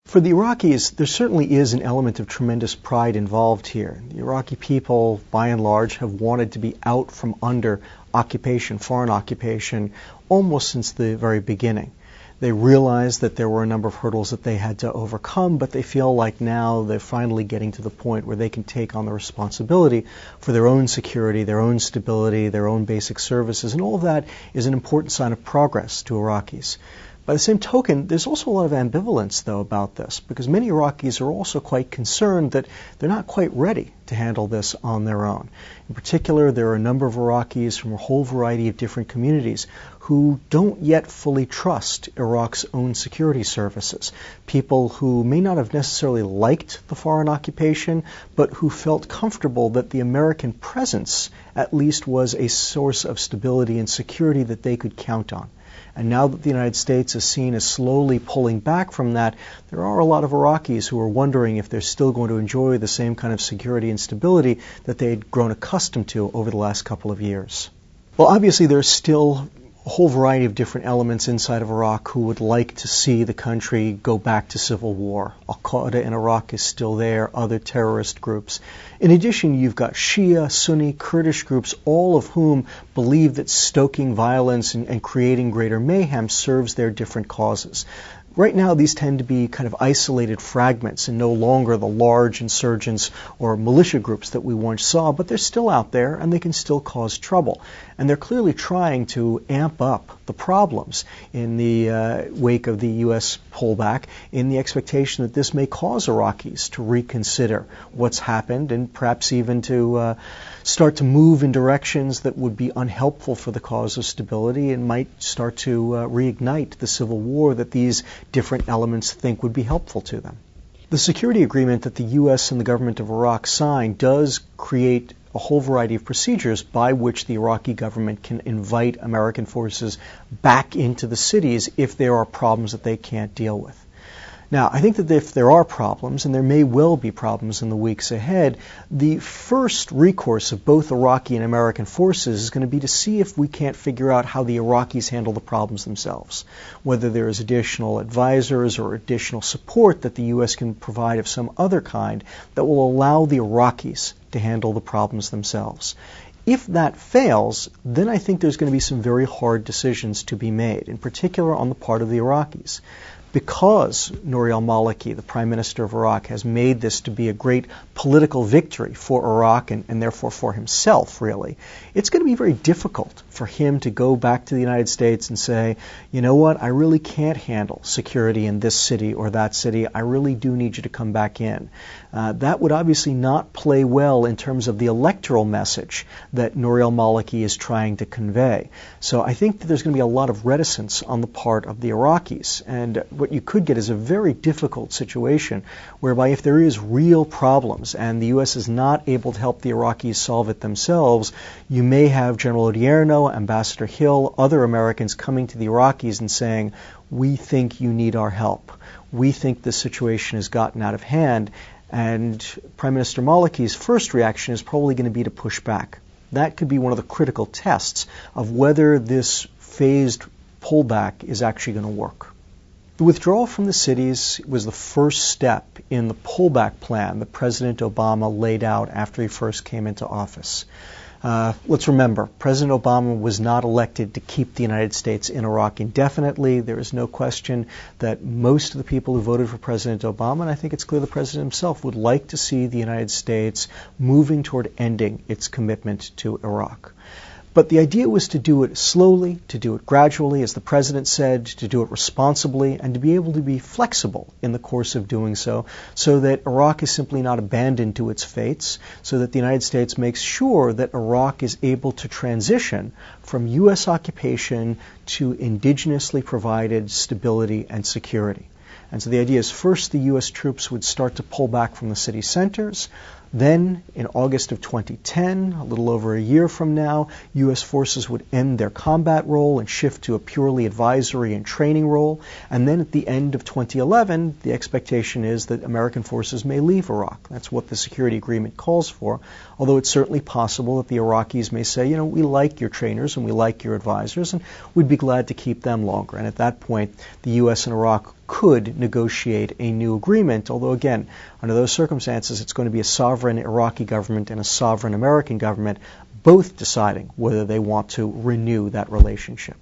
For the Iraqis, there certainly is an element of tremendous pride involved here. The Iraqi people, by and large, have wanted to be out from under occupation, foreign occupation, almost since the very beginning. They realized that there were a number of hurdles that they had to overcome, but they feel like now they're finally getting to the point where they can take on the responsibility for their own security, their own stability, their own basic services, and all of that is an important sign of progress to Iraqis. By the same token, there's also a lot of ambivalence, though, about this, because many Iraqis are also quite concerned that they're not quite ready to handle this on their own. In particular, there are a number of Iraqis from a whole variety of different communities who don't yet fully trust Iraq's own security services. People who may not have necessarily liked the foreign occupation, but who felt comfortable that the American presence at least was a source of stability and security that they could count on. And now that the United States is seen as slowly pulling back from that, there are a lot of Iraqis who are wondering if they're still going to enjoy the same kind of security and stability that they had grown accustomed to over the last couple of years. Well, obviously there's still a whole variety of different elements inside of Iraq who would like to see the country go back to civil war. Al-Qaeda in Iraq is still there, other terrorist groups. In addition, you've got Shia, Sunni, Kurdish groups, all of whom believe that stoking violence and creating greater mayhem serves their different causes. Right now, these tend to be kind of isolated fragments and no longer the large insurgents or militia groups that we once saw, but they're still out there and they can still cause trouble. And they're clearly trying to amp up the problems in the wake of the U.S. pullback in the expectation that this may cause Iraqis to reconsider what's happened and perhaps even to start to move in directions that would be unhelpful for the cause of stability and might start to reignite the civil war that these different elements think would be helpful to them. The security agreement that the U.S. and the government of Iraq signed does create a whole variety of procedures by which the Iraqi government can invite American forces back into the cities if there are problems that they can't deal with. Now, I think that if there are problems, and there may well be problems in the weeks ahead, the first recourse of both Iraqi and American forces is going to be to see if we can't figure out how the Iraqis handle the problems themselves, whether there is additional advisors or additional support that the U.S. can provide of some other kind that will allow the Iraqis to handle the problems themselves. If that fails, then I think there's going to be some very hard decisions to be made, in particular on the part of the Iraqis. Because Nouri al-Maliki, the Prime Minister of Iraq, has made this to be a great political victory for Iraq and therefore for himself, really, it's going to be very difficult for him to go back to the United States and say, you know what, I really can't handle security in this city or that city. I really do need you to come back in. That would obviously not play well in terms of the electoral message that Nouri al-Maliki is trying to convey. So I think that there's going to be a lot of reticence on the part of the Iraqis. And what you could get is a very difficult situation whereby if there is real problems and the U.S. is not able to help the Iraqis solve it themselves, you may have General Odierno, Ambassador Hill, other Americans coming to the Iraqis and saying, we think you need our help. We think this situation has gotten out of hand. And Prime Minister Maliki's first reaction is probably going to be to push back. That could be one of the critical tests of whether this phased pullback is actually going to work. The withdrawal from the cities was the first step in the pullback plan that President Obama laid out after he first came into office. Let's remember, President Obama was not elected to keep the United States in Iraq indefinitely. There is no question that most of the people who voted for President Obama, and I think it's clear the President himself, would like to see the United States moving toward ending its commitment to Iraq. But the idea was to do it slowly, to do it gradually, as the President said, to do it responsibly, and to be able to be flexible in the course of doing so that Iraq is simply not abandoned to its fates, so that the United States makes sure that Iraq is able to transition from U.S. occupation to indigenously provided stability and security. And so the idea is first the U.S. troops would start to pull back from the city centers. Then, in August of 2010, a little over a year from now, U.S. forces would end their combat role and shift to a purely advisory and training role. And then at the end of 2011, the expectation is that American forces may leave Iraq. That's what the security agreement calls for, although it's certainly possible that the Iraqis may say, you know, we like your trainers and we like your advisors, and we'd be glad to keep them longer. And at that point, the U.S. and Iraq could negotiate a new agreement, although again, under those circumstances, it's going to be a sovereign Iraqi government and a sovereign American government both deciding whether they want to renew that relationship.